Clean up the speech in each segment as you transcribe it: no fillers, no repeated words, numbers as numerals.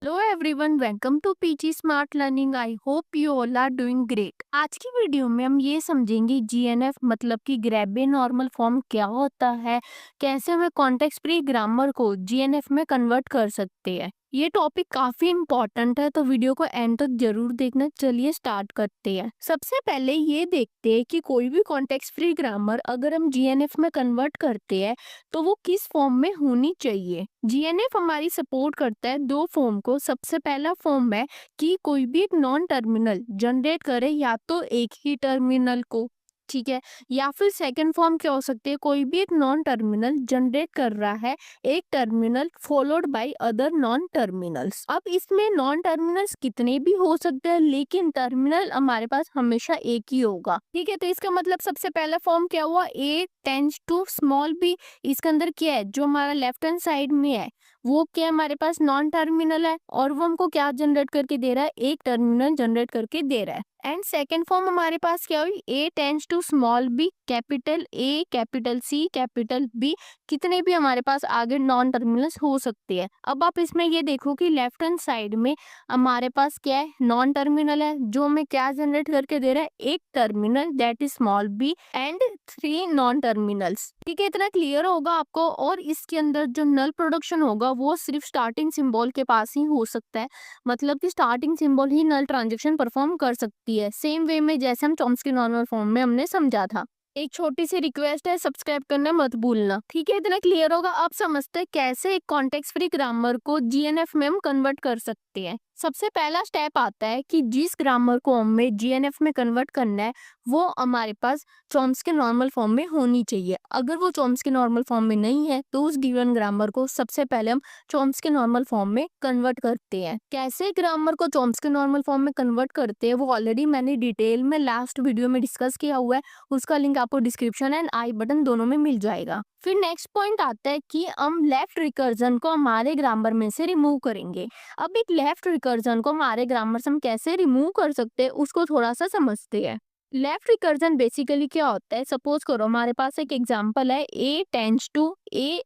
Hello everyone, welcome to PG smart learning. I hope you all are doing great. आज की video में हम ये समझेंगे जीएनएफ मतलब कि ग्रेबे नॉर्मल फॉर्म क्या होता है, कैसे हमें कॉन्टेक्स्ट फ्री ग्रामर को जीएनएफ में कन्वर्ट कर सकते हैं। ये टॉपिक काफी इंपॉर्टेंट है, तो वीडियो को एंड तक जरूर देखना। चलिए स्टार्ट करते हैं। सबसे पहले ये देखते हैं कि कोई भी कॉन्टेक्स्ट फ्री ग्रामर अगर हम जीएनएफ में कन्वर्ट करते हैं तो वो किस फॉर्म में होनी चाहिए। जीएनएफ हमारी सपोर्ट करता है दो फॉर्म को। सबसे पहला फॉर्म है कि कोई भी एक नॉन टर्मिनल जनरेट करे, या तो एक ही टर्मिनल को, ठीक है, या फिर सेकंड फॉर्म क्या हो सकती है, कोई भी एक नॉन टर्मिनल जनरेट कर रहा है एक terminal followed by other non terminals. अब इसमें नॉन टर्मिनल्स कितने भी हो सकते हैं, लेकिन टर्मिनल हमारे पास हमेशा एक ही होगा, ठीक है। तो इसका मतलब सबसे पहला फॉर्म क्या हुआ, ए टेंड्स टू स्मॉल बी। इसके अंदर क्या है, जो हमारा लेफ्ट हैंड साइड में है वो क्या हमारे पास नॉन टर्मिनल है, और वो हमको क्या जनरेट करके दे रहा है, एक टर्मिनल जनरेट करके दे रहा है। एंड सेकेंड फॉर्म हमारे पास क्या हुई, A tends to small B, capital A capital C capital B, कितने भी हमारे पास आगे नॉन टर्मिनल्स हो सकते हैं। अब आप इसमें ये देखो कि लेफ्ट हैंड साइड में हमारे पास क्या है, नॉन टर्मिनल है, जो हमें क्या जनरेट करके दे रहा है, एक terminal that is small b and three non terminals, ठीक है। इतना क्लियर होगा आपको। और इसके अंदर जो नल प्रोडक्शन होगा वो सिर्फ स्टार्टिंग सिंबल के पास ही हो सकता है, मतलब कि स्टार्टिंग सिंबल ही नल ट्रांजेक्शन परफॉर्म कर सकती है, सेम वे में जैसे हम चॉम्स्की नॉर्मल फॉर्म में हमने समझा था। एक छोटी सी रिक्वेस्ट है, सब्सक्राइब करना मत भूलना, ठीक है। इतना क्लियर होगा। अब समझते हैं कैसे एक कॉन्टेक्स्ट फ्री ग्रामर को जीएनएफ में हम कन्वर्ट कर सकते हैं। सबसे पहला स्टेप आता है कि जिस ग्रामर को हमें जीएनएफ में कन्वर्ट करना है वो हमारे पास चॉम्स्की नॉर्मल फॉर्म में होनी चाहिए। अगर वो चॉम्स्की नॉर्मल फॉर्म में नहीं है तो उस गिवन ग्रामर को सबसे पहले हम चॉम्स्की नॉर्मल फॉर्म में कन्वर्ट करते हैं। कैसे ग्रामर को चॉम्स्की नॉर्मल फॉर्म में कन्वर्ट करते हैं वो ऑलरेडी मैंने डिटेल में लास्ट वीडियो में डिस्कस किया हुआ है, उसका लिंक आपको डिस्क्रिप्शन एंड आई बटन दोनों में मिल जाएगा। फिर नेक्स्ट पॉइंट आता है कि हम लेफ्ट रिकर्जन को हमारे ग्रामर में से रिमूव करेंगे। अब एक लेफ्ट रिकर्जन को हमारे ग्रामर से हम कैसे रिमूव कर सकते हैं उसको थोड़ा सा समझते हैं। लेफ्ट रिकर्जन बेसिकली क्या होता है, सपोज करो हमारे पास एक एग्जांपल है, ए टेंड्स टू ए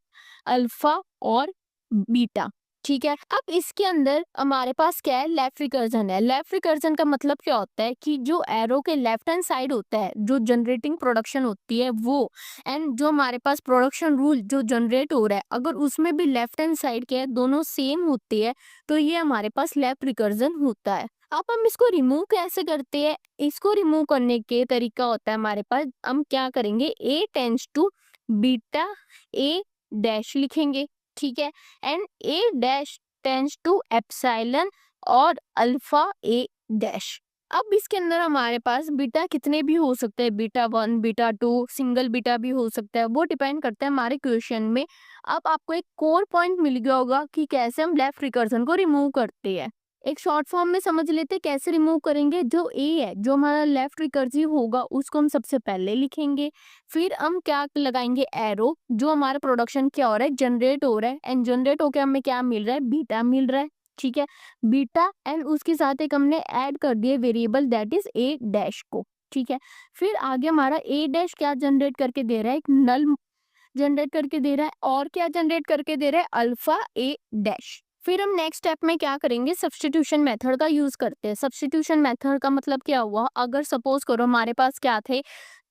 अल्फा और बीटा, ठीक है। अब इसके अंदर हमारे पास क्या है, लेफ्ट रिकर्जन है। लेफ्ट रिकर्जन का मतलब क्या होता है कि जो एरो के लेफ्ट हैंड साइड होता है, जो जनरेटिंग प्रोडक्शन होती है वो, एंड जो हमारे पास प्रोडक्शन रूल जो जनरेट हो रहा है, अगर उसमें भी लेफ्ट हैंड साइड के दोनों सेम होती है तो ये हमारे पास लेफ्ट रिकर्जन होता है। अब हम इसको रिमूव कैसे करते हैं, इसको रिमूव करने के तरीका होता है हमारे पास। हम क्या करेंगे, A tends to beta A dash लिखेंगे, ठीक है, and A dash tends to epsilon और अल्फा ए डैश। अब इसके अंदर हमारे पास बीटा कितने भी हो सकते हैं, beta one beta two single beta भी हो सकता है, वो डिपेंड करता है हमारे क्वेश्चन में। अब आपको एक कोर पॉइंट मिल गया होगा कि कैसे हम लेफ्ट रिकर्जन को रिमूव करते हैं। एक शॉर्ट फॉर्म में समझ लेते हैं कैसे रिमूव करेंगे। जो ए है, जो हमारा लेफ्ट रिकर्सिव होगा उसको हम सबसे पहले लिखेंगे, फिर हम क्या लगाएंगे, एरो, जो हमारा प्रोडक्शन क्या हो रहा है, जनरेट हो रहा है, एंड जनरेट होकर हमें क्या मिल रहा है, बीटा मिल रहा है, ठीक है, बीटा, एंड उसके साथ एक हमने ऐड कर दिया variable that is a dash को, ठीक है। फिर आगे हमारा ए डैश क्या जनरेट करके दे रहा है, एक नल जनरेट करके दे रहा है, और क्या जनरेट करके दे रहा है, अल्फा ए डैश। फिर हम नेक्स्ट स्टेप में क्या करेंगे, सब्स्टिट्यूशन मेथड का यूज करते हैं। सब्स्टिट्यूशन मेथड का मतलब क्या हुआ, अगर सपोज करो हमारे पास क्या थे,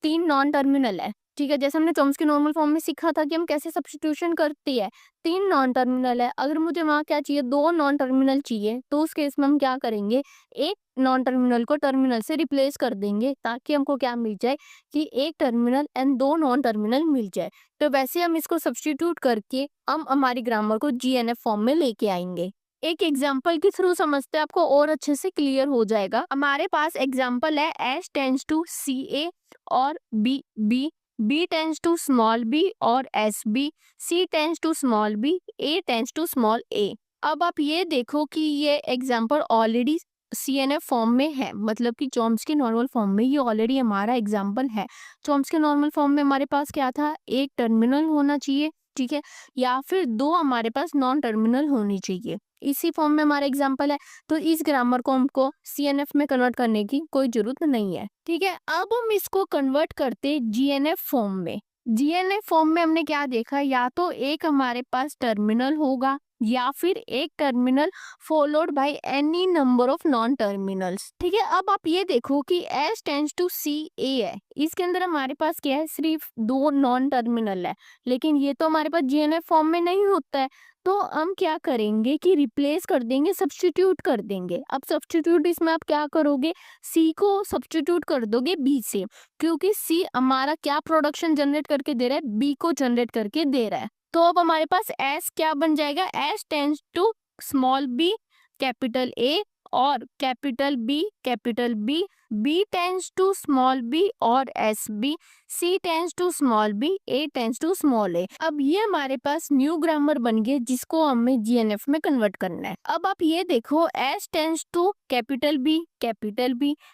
तीन नॉन टर्मिनल है, ठीक है, जैसे हमने चॉम्स्की नॉर्मल फॉर्म में सीखा था कि हम कैसे सब्स्टिट्यूशन करते हैं। तीन नॉन टर्मिनल है, अगर मुझे वहां क्या चाहिए, दो नॉन टर्मिनल चाहिए, तो उस केस में हम क्या करेंगे, एक नॉन टर्मिनल को टर्मिनल से रिप्लेस कर देंगे ताकि हमको क्या मिल जाए, कि एक टर्मिनल एंड दो नॉन टर्मिनल मिल जाए। तो वैसे हम इसको सब्स्टिट्यूट करके हम हमारी ग्रामर को जीएनएफ फॉर्म में लेके आएंगे। एक एग्जाम्पल के थ्रू समझते हैं, आपको और अच्छे से क्लियर हो जाएगा। हमारे पास एग्जाम्पल है, S tends to C A और B B, B tends to small B और S B, C tends to small B, A tends to small A. अब आप ये देखो कि ये एग्जाम्पल ऑलरेडी सीएनएफ फॉर्म में है, मतलब कि चॉम्स्की नॉर्मल फॉर्म में ये ऑलरेडी हमारा एग्जाम्पल है। चॉम्स्की नॉर्मल फॉर्म में हमारे पास क्या था, एक टर्मिनल होना चाहिए, ठीक है, या फिर दो हमारे पास नॉन टर्मिनल होनी चाहिए, इसी फॉर्म में हमारा एग्जाम्पल है। तो इस ग्रामर को हमको सीएनएफ में कन्वर्ट करने की कोई जरूरत नहीं है, ठीक है। अब हम इसको कन्वर्ट करते जीएनएफ फॉर्म में। जीएनएफ फॉर्म में हमने क्या देखा, या तो एक हमारे पास टर्मिनल होगा, या फिर एक terminal followed by any number of non terminals. ठीक है, अब आप ये देखो कि एस टेंस टू सी ए है, इसके अंदर हमारे पास क्या है, सिर्फ दो नॉन टर्मिनल है, लेकिन ये तो हमारे पास जीएनएफ फॉर्म में नहीं होता है। तो हम क्या करेंगे कि रिप्लेस कर देंगे, सब्स्टिट्यूट कर देंगे। अब सब्स्टिट्यूट इसमें आप क्या करोगे, सी को सब्स्टिट्यूट कर दोगे बी से, क्योंकि सी हमारा क्या प्रोडक्शन जनरेट करके दे रहा है, बी को जनरेट करके दे रहा है। तो अब हमारे पास एस क्या बन जाएगा, S tends to small B capital A और capital B, B tends to small B और S B, C tends to small B, A tends to small A. अब ये हमारे पास न्यू ग्रामर बन गया जिसको हमें जीएनएफ में कन्वर्ट करना है। अब आप ये देखो, S tends to capital B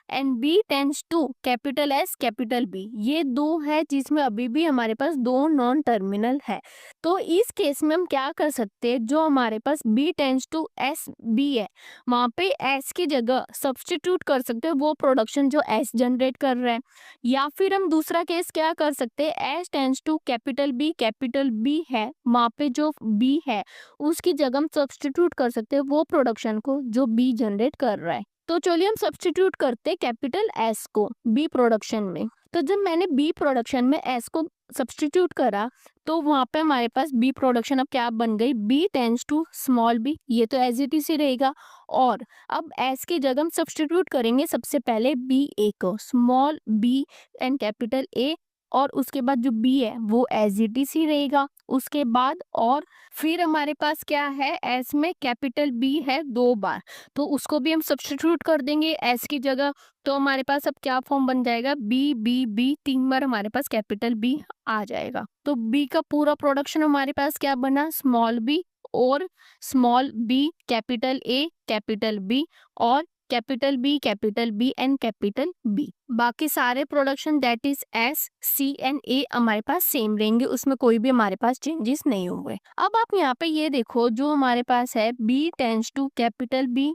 and B tends to capital B, ये दो है जिसमें अभी भी हमारे पास दो नॉन टर्मिनल है। तो इस केस में हम क्या कर सकते हैं, जो हमारे पास B tends to S B है, वहां पे एस की जगह सब्स्टिट्यूट कर सकते हैं वो प्रोडक्शन जो एस जनरेट कर रहा है। या फिर हम दूसरा केस क्या कर सकते हैं, S tends to capital B है, वहां पे जो बी है उसकी जगह हम सब्स्टिट्यूट कर सकते हैं वो प्रोडक्शन को जो बी जनरेट कर रहा है। तो चलिए हम सब्स्टिट्यूट करते हैं कैपिटल एस को बी प्रोडक्शन में। तो जब मैंने बी प्रोडक्शन में एस को सब्स्टिट्यूट करा, तो वहां पे हमारे पास बी प्रोडक्शन अब क्या बन गई, B tends to small b, ये तो एज इट इज ही रहेगा। और अब एस की जगह हम सब्स्टिट्यूट करेंगे सबसे पहले बी ए को, small b and capital A, और उसके बाद जो बी है वो एज इट इज ही रहेगा। उसके बाद और फिर हमारे पास क्या है, एस में कैपिटल बी है दो बार, तो उसको भी हम सब्स्टिट्यूट कर देंगे एस की जगह। तो हमारे पास अब क्या फॉर्म बन जाएगा, बी बी बी, तीन बार हमारे पास कैपिटल बी आ जाएगा। तो बी का पूरा प्रोडक्शन हमारे पास क्या बना, स्मॉल बी और स्मॉल बी कैपिटल बी और capital B and capital B. बाकी सारे production that is S C and A हमारे पास सेम रहेंगे, उसमें कोई भी हमारे पास चेंजेस नहीं हुए। अब आप यहाँ पे ये देखो, जो हमारे पास है B tends to capital B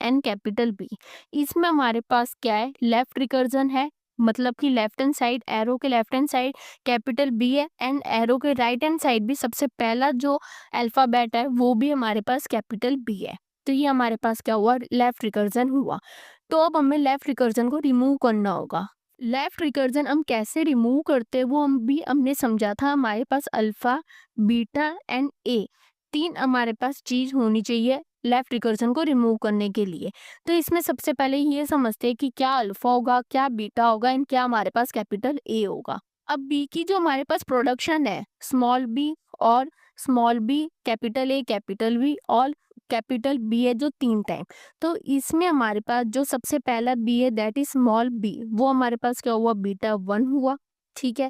and capital B, इसमें हमारे पास क्या है, लेफ्ट रिकर्जन है, मतलब कि लेफ्ट हैंड साइड, एरो के left hand side capital B है एंड एरो के राइट हैंड साइड भी सबसे पहला जो अल्फाबेट है वो भी हमारे पास कैपिटल बी है। तो ये हमारे पास क्या हुआ, लेफ्ट रिकर्जन हुआ। तो अब हमें लेफ्ट रिकर्जन को रिमूव करना होगा। लेफ्ट रिकर्जन हम कैसे रिमूव करते हैं वो हम भी हमने समझा था। हमारे पास अल्फा, बीटा एंड ए, तीन हमारे पास चीज होनी चाहिए लेफ्ट रिकर्जन को रिमूव करने के लिए। तो इसमें सबसे पहले ये समझते हैं कि क्या अल्फा होगा, क्या बीटा होगा एंड क्या हमारे पास कैपिटल ए होगा। अब बी की जो हमारे पास प्रोडक्शन है, स्मॉल बी और small B, capital A capital B और कैपिटल बी है जो तीन टाइम। तो इसमें हमारे पास जो सबसे पहला बी है दैट इज स्मॉल बी, वो हमारे पास क्या हुआ, बीटा 1 हुआ। ठीक है,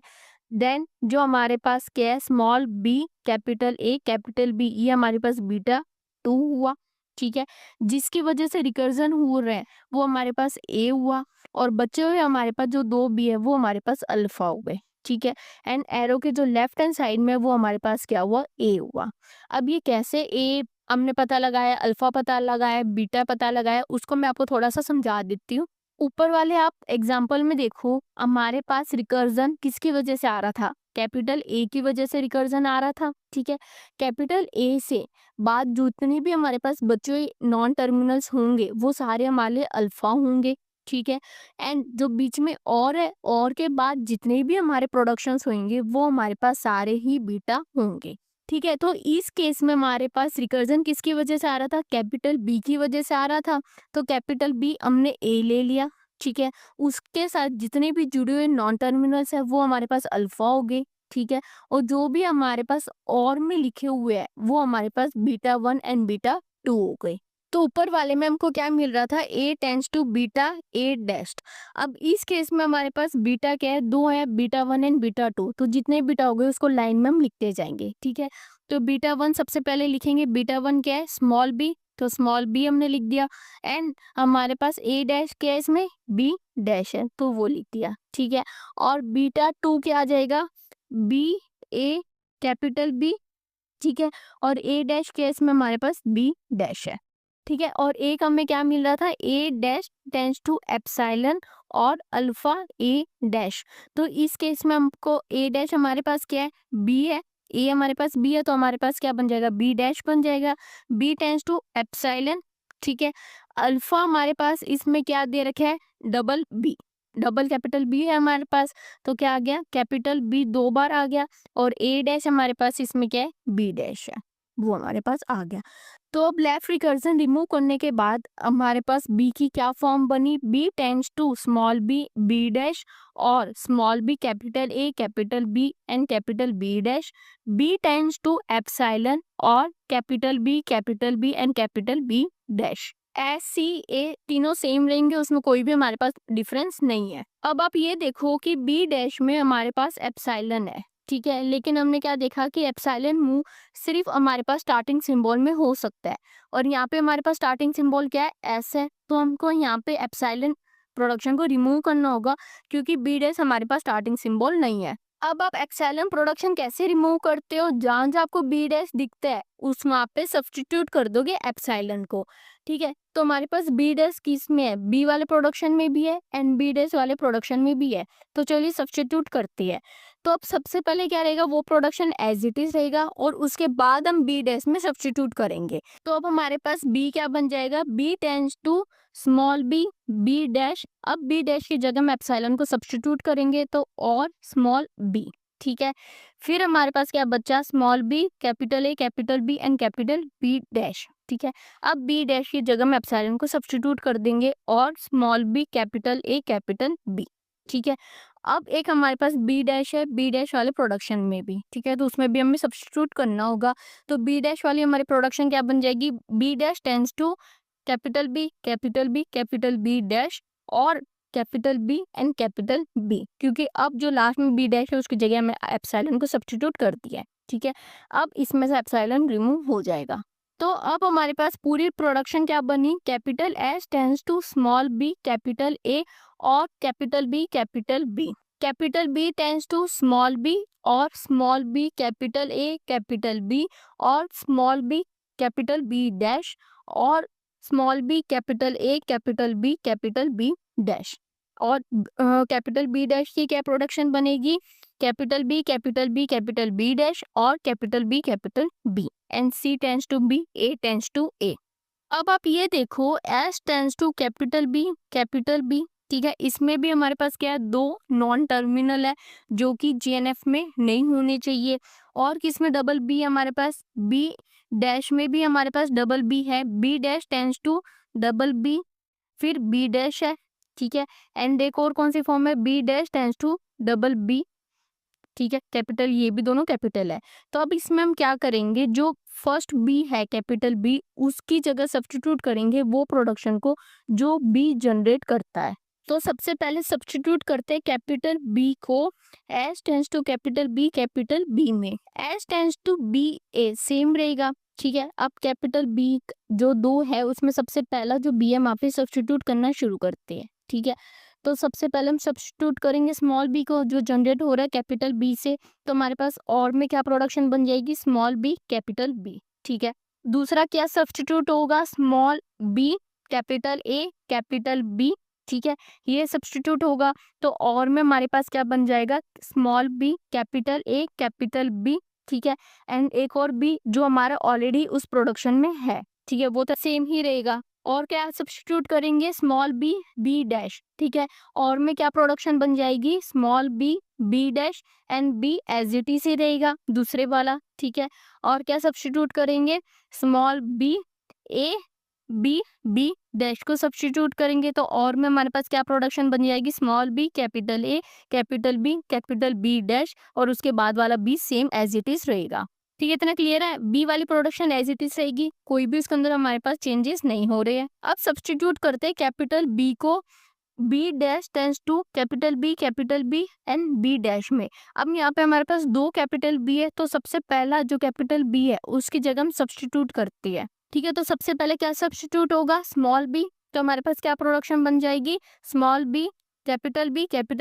देन जो हमारे पास क्या है, small B capital A capital B, ये हमारे पास बीटा 2 हुआ। ठीक है, जिसकी वजह से रिकर्जन हो रहा है वो हमारे पास ए हुआ, और बचे हुए हमारे पास जो दो बी है वो हमारे पास अल्फा हो गए। ठीक है, एंड एरो के जो लेफ्ट हैंड साइड में वो हमारे पास क्या हुआ, ए हुआ। अब ये कैसे ए हमने पता लगाया, अल्फा पता लगाया, बीटा पता लगाया, उसको मैं आपको थोड़ा सा समझा देती हूँ। ऊपर वाले आप एग्जाम्पल में देखो, हमारे पास रिकर्जन किसकी वजह से आ रहा था, कैपिटल ए की वजह से रिकर्जन आ रहा था। ठीक है, कैपिटल ए से बाद जितने भी हमारे पास बचे हुए नॉन टर्मिनल्स होंगे वो सारे हमारे लिए अल्फा होंगे। ठीक है, एंड जो बीच में और है, और के बाद जितने भी हमारे प्रोडक्शंस होंगे वो हमारे पास सारे ही बीटा होंगे। ठीक है, तो इस केस में हमारे पास रिकर्जन किसकी वजह से आ रहा था, कैपिटल बी की वजह से आ रहा था। तो कैपिटल बी हमने ए ले लिया। ठीक है, उसके साथ जितने भी जुड़े हुए नॉन टर्मिनल्स है वो हमारे पास अल्फा हो गए। ठीक है, और जो भी हमारे पास और में लिखे हुए हैं वो हमारे पास बीटा 1 एंड बीटा 2 हो गए। तो ऊपर वाले में हमको क्या मिल रहा था, A tends to beta A dash. अब इस केस में हमारे पास बीटा क्या है, दो है, बीटा 1 एंड बीटा 2, तो जितने बीटा हो गए उसको लाइन में हम लिखते जाएंगे। ठीक है, तो बीटा 1 सबसे पहले लिखेंगे, बीटा 1 क्या है, स्मॉल बी, तो स्मॉल बी हमने लिख दिया, एंड हमारे पास ए डैश क्या है, इसमें बी डैश है तो वो लिख दिया। ठीक है, और बीटा 2 क्या आ जाएगा, बी ए कैपिटल बी। ठीक है, और ए डैश केस में हमारे पास बी डैश है। ठीक है, और एक हमें क्या मिल रहा था, ए डैश टेंस टू एप्सिलॉन और अल्फा ए डैश। तो इस केस में हमको ए डैश हमारे पास क्या है, बी है, ए हमारे पास बी है, तो हमारे पास क्या बन जाएगा, बी डैश बन जाएगा। बी टेंस टू एप्सिलॉन, ठीक है। अल्फा हमारे पास इसमें क्या दे रखा है, double b, double capital B है हमारे पास, तो क्या आ गया, कैपिटल बी 2 बार आ गया। और ए डैश हमारे पास इसमें क्या है, बी डैश है, वो हमारे पास आ गया। तो अब लेफ्ट रिकर्जन रिमूव करने के बाद हमारे पास बी की क्या फॉर्म बनी, B tends to small B, B dash और small B capital A, capital B and capital B dash, B tends to epsilon और capital B and capital B dash. S C A तीनों same रहेंगे, उसमें कोई भी हमारे पास difference नहीं है। अब आप ये देखो कि बी डैश में हमारे पास एप्सिलॉन है, ठीक है, लेकिन हमने क्या देखा कि एप्सिलॉन मूव सिर्फ हमारे पास स्टार्टिंग सिंबल में हो सकता है, और यहाँ पे हमारे पास स्टार्टिंग सिंबल क्या है, एस है, तो हमको यहाँ पे एप्सिलॉन प्रोडक्शन को रिमूव करना होगा, क्योंकि बी डैश हमारे पास स्टार्टिंग सिंबल नहीं है। अब आप एप्सिलॉन प्रोडक्शन कैसे रिमूव करते हो, जहाँ जहाँ आपको बी डैश दिखता है उस वहाँ पे सब्स्टिट्यूट कर दोगे एप्सिलॉन को, ठीक है। तो हमारे पास बी डैश किस में है, बी वाले प्रोडक्शन में भी है एंड बी डैश वाले प्रोडक्शन में भी है, तो चलिए सब्स्टिट्यूट करते हैं। तो अब सबसे पहले क्या रहेगा, वो प्रोडक्शन एज इट इज रहेगा और उसके बाद हम बी डैश में सब्स्टिट्यूट करेंगे। तो अब हमारे पास बी क्या बन जाएगा, B tends to small B, B dash, अब बी डैश की जगह हम एप्सिलॉन को सब्स्टिट्यूट करेंगे तो और स्मॉल बी, ठीक है। फिर हमारे पास क्या बचा, small B capital A, capital B and capital B dash, ठीक है। अब बी डैश की जगह हम एप्सिलॉन को सब्स्टिट्यूट कर देंगे और small B capital A, capital B, ठीक है। अब एक हमारे पास बी डैश है, बी डैश वाले प्रोडक्शन में भी, ठीक है, तो उसमें भी हमें सब्स्टिट्यूट करना होगा। तो बी डैश वाली हमारी प्रोडक्शन क्या बन जाएगी, B dash tends to capital B, capital B, capital B dash और capital B and capital B, क्योंकि अब जो लास्ट में बी डैश है उसकी जगह हमने एप्सिलॉन को सब्स्टिट्यूट कर दिया है, ठीक है। अब इसमें से एप्सिलॉन रिमूव हो जाएगा। तो अब हमारे पास पूरी प्रोडक्शन क्या बनी, capital S tends to small B, capital A और capital B, capital B tends to small B और small B capital A, capital B और small B capital B dash और small B capital A, capital B dash. और capital B dash की क्या production बनेगी, capital B dash और capital B and C tends to B, A tends to A. अब आप ये देखो, S tends to capital B, ठीक है, इसमें भी हमारे पास क्या है, दो नॉन टर्मिनल है जो कि जीएनएफ में नहीं होने चाहिए। और किसमें डबल बी है हमारे पास, बी डैश में भी हमारे पास डबल बी है, B dash tends to double b, फिर बी डैश है, ठीक है। एंड एक और कौन सी फॉर्म है, B dash tends to double b, ठीक है, कैपिटल, ये भी दोनों कैपिटल है। तो अब इसमें हम क्या करेंगे, जो फर्स्ट बी है कैपिटल बी, उसकी जगह सब्स्टिट्यूट करेंगे वो प्रोडक्शन को जो बी जनरेट करता है। तो सबसे पहले सब्स्टिट्यूट करते हैं कैपिटल बी को S tends to capital B में, S tends to B A same रहेगा, ठीक है। अब कैपिटल बी जो दो है उसमें सबसे पहला जो बी है वहाँ पे सब्स्टिट्यूट करना शुरू करते हैं, ठीक है। तो सबसे पहले हम सब्स्टिट्यूट करेंगे स्मॉल बी को जो जनरेट हो रहा है कैपिटल बी से, तो हमारे पास और में क्या प्रोडक्शन बन जाएगी, स्मॉल बी कैपिटल बी, ठीक है। दूसरा क्या सब्स्टिट्यूट होगा, small B capital A, capital B, ठीक है, ये सब्स्टिट्यूट होगा। तो और में हमारे पास क्या बन जाएगा, small B capital A, capital B, ठीक है। एंड एक और बी जो हमारा ऑलरेडी उस प्रोडक्शन में है, ठीक है, वो तो सेम ही रहेगा। और क्या सब्स्टिट्यूट करेंगे, स्मॉल बी, बी डैश, ठीक है। और में क्या प्रोडक्शन बन जाएगी, small B, B dash and B as it is ही रहेगा दूसरे वाला, ठीक है। और क्या सब्स्टिट्यूट करेंगे, small B A, B dash को सब्स्टिट्यूट करेंगे तो और में हमारे पास क्या प्रोडक्शन बन जाएगी, small B capital A, capital B dash और उसके बाद वाला B same as it is रहेगा, ठीक है। इतना क्लियर है, बी वाली प्रोडक्शन एज इट इज रहेगी, कोई भी उसके अंदर हमारे पास चेंजेस नहीं हो रहे हैं। अब सब्स्टिट्यूट करते हैं कैपिटल बी को B dash tends to capital B and B dash में। अब यहाँ पे हमारे पास दो कैपिटल बी है, तो सबसे पहला जो कैपिटल बी है उसकी जगह हम सब्स्टिट्यूट करते हैं, ठीक है। तो सबसे पहले क्या सब्स्टिट्यूट होगा, स्मॉल बी, तो हमारे पास क्या प्रोडक्शन बन जाएगी, small B capital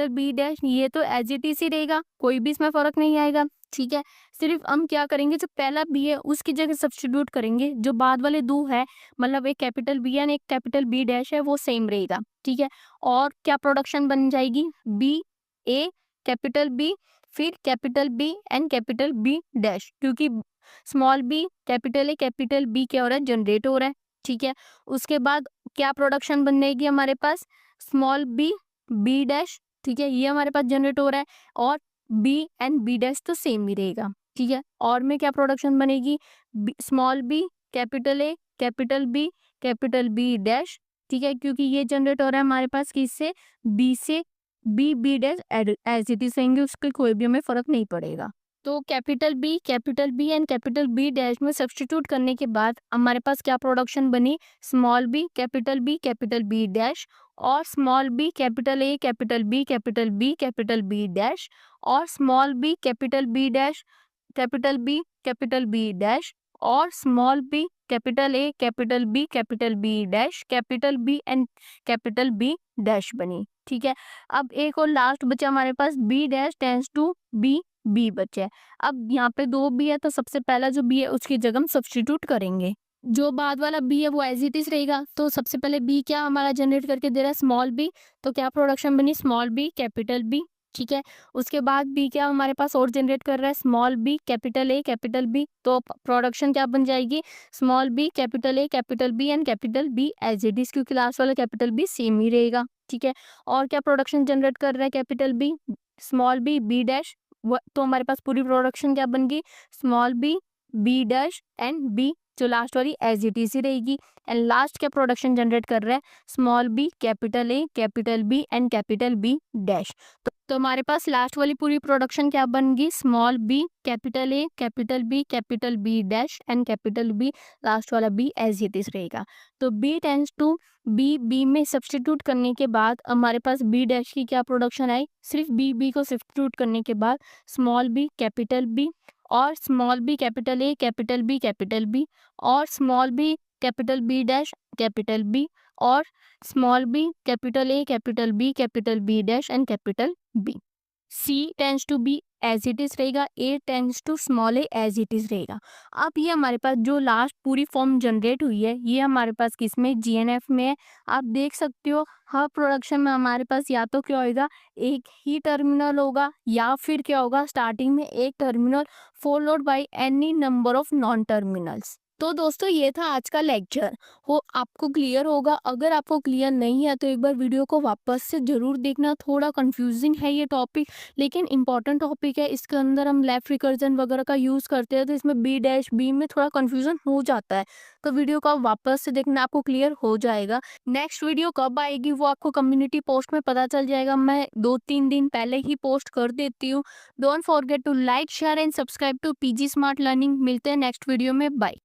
B dash, ये तो एज इट इज ही रहेगा, कोई भी इसमें फर्क नहीं आएगा, ठीक है। सिर्फ हम क्या करेंगे, जो पहला बी है उसकी जगह सब्स्टिट्यूट करेंगे, जो बाद वाले दो है मतलब एक कैपिटल बी एंड एक कैपिटल बी डैश है वो सेम रहेगा, ठीक है। और क्या प्रोडक्शन बन जाएगी, बी ए कैपिटल बी, फिर capital B and capital B dash, क्योंकि small B capital A capital B क्या हो रहा है, जनरेट हो रहा है। ठीक है, उसके बाद क्या प्रोडक्शन बनेगी हमारे पास, स्मॉल बी बी डैश। ठीक है, ये हमारे पास जनरेट हो रहा है, और बी एंड बी डैश तो सेम ही रहेगा। ठीक है, और में क्या प्रोडक्शन बनेगी, small B capital A capital B dash. ठीक है, क्योंकि ये जनरेट हो रहा है हमारे पास किससे, बी से, B B dash as it is रहेंगे, उसके कोई भी हमें फर्क नहीं पड़ेगा। तो capital B and capital B dash में सब्स्टिट्यूट करने के बाद हमारे पास क्या प्रोडक्शन बनी, small B capital B dash, और small B capital A capital B dash, और small B capital B dash capital B dash, और small B capital A capital B dash capital B and capital B dash बनी। ठीक है, अब एक और last बचा हमारे पास, B dash tends to B बचा है। अब यहाँ पे दो बी है, तो सबसे पहला जो बी है उसकी जगह हम सब्स्टिट्यूट करेंगे। जो बाद वाला बी है वो एज इट इज रहेगा। तो सबसे पहले बी क्या हमारा जनरेट करके दे रहा है, स्मॉल बी, तो क्या प्रोडक्शन बनी, स्मॉल बी कैपिटल बी। ठीक है, उसके बाद बी क्या हमारे पास और जनरेट कर रहा है, small B capital A capital B, तो प्रोडक्शन क्या बन जाएगी, small B capital A capital B and capital B as it is, क्योंकि लास्ट वाला कैपिटल बी सेम ही रहेगा। ठीक है, और क्या प्रोडक्शन जनरेट कर रहा है capital B, small B B dash, तो हमारे पास पूरी प्रोडक्शन क्या बन गई, small B B dash and B, जो लास्ट वाली एज इट इज ही रहेगी। एंड लास्ट क्या प्रोडक्शन जनरेट कर रहा है, small B capital A capital B and capital B dash. तो हमारे पास लास्ट वाली पूरी प्रोडक्शन क्या बन गई, small B capital A capital B dash and capital B, last वाला बी एज इट इज रहेगा। तो बी टेंस टू बी में सब्स्टिट्यूट करने के बाद हमारे पास बी डैश की क्या प्रोडक्शन आई, सिर्फ बी को सब्स्टिट्यूट करने के बाद स्मॉल बी कैपिटल बी, और small B capital A capital B, और small B capital B dash capital B, और small B capital A capital B dash and capital B. C tends to B as it is रहेगा, A tends to small A as it is रहेगा। अब ये हमारे पास जो last पूरी form generate हुई है, ये हमारे पास किसमें, जीएनएफ में है। आप देख सकते हो हर प्रोडक्शन में हमारे पास या तो क्या होगा, एक ही टर्मिनल होगा, या फिर क्या होगा, स्टार्टिंग में एक terminal followed by any number of non terminals. तो दोस्तों ये था आज का लेक्चर, हो आपको क्लियर होगा। अगर आपको क्लियर नहीं है तो एक बार वीडियो को वापस से जरूर देखना, थोड़ा कंफ्यूजिंग है ये टॉपिक, लेकिन इंपॉर्टेंट टॉपिक है। इसके अंदर हम लेफ्ट रिकर्जन वगैरह का यूज करते हैं, तो इसमें बी डैश बी में थोड़ा कंफ्यूजन हो जाता है। तो वीडियो को आप वापस से देखना, आपको क्लियर हो जाएगा। नेक्स्ट वीडियो कब आएगी वो आपको कम्युनिटी पोस्ट में पता चल जाएगा, मैं 2-3 दिन पहले ही पोस्ट कर देती हूँ। Don't forget to like share and subscribe to PG smart learning. मिलते हैं नेक्स्ट वीडियो में, बाय।